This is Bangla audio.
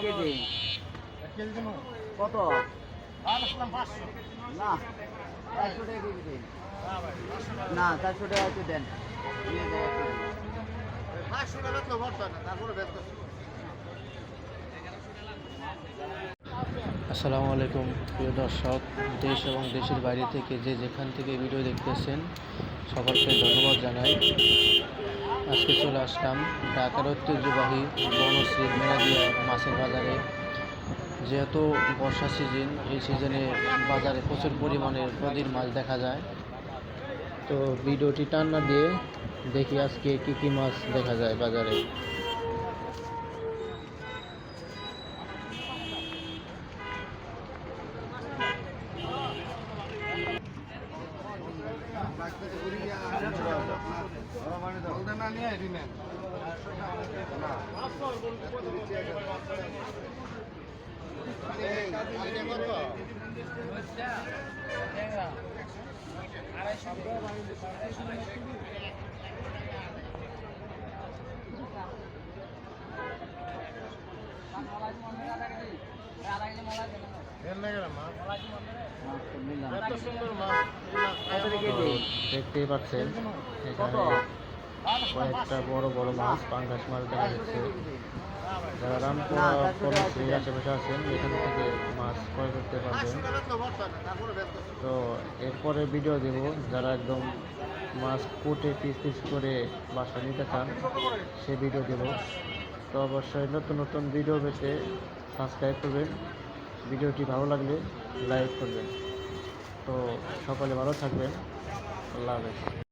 কেজি কত? না 400 টাকা কেজি দিন। না 400 টাকা একটু দেন। দিয়ে দেয় 500 টাকা তো ভরতো না, তারপরে ব্যস্ত। আসসালামু আলাইকুম প্রিয় দর্শক, দেশ এবং দেশের বাইরে থেকে যে যেখান থেকে ভিডিও দেখতেছেন সকলকে ধন্যবাদ জানাই। আজকে চলে আসলাম ঢাকার ঐতিহ্যবাহী বনশ্রী মেলাদিয়া মাছের বাজারে। যেহেতু বর্ষা সিজন, এই সিজনে বাজারে প্রচুর পরিমাণে নদীর মাছ দেখা যায়। তো ভিডিওটি টান না দিয়ে দেখি আজকে কি কি মাছ দেখা যায় বাজারে। দেখতেই পাচ্ছেন এখানে কয়েকটা বড় বড় মাছ, পাঙ্গাস মাছ দেখা যাচ্ছে। যারা রামপুরা বনশ্রীর আশেপাশে আছেন এখান থেকে মাছ ক্রয় করতে পারবেন। তো এরপরে ভিডিও দেব, যারা একদম মাছ কুটে পিস পিস করে বাসা নিতে চান সে ভিডিও দেব। তো অবশ্যই নতুন নতুন ভিডিও পেতে সাবস্ক্রাইব করবেন, ভিডিওটি ভালো লাগলে লাইক করবেন। তো সকলে ভালো থাকবেন, আল্লাহ হাফেজ।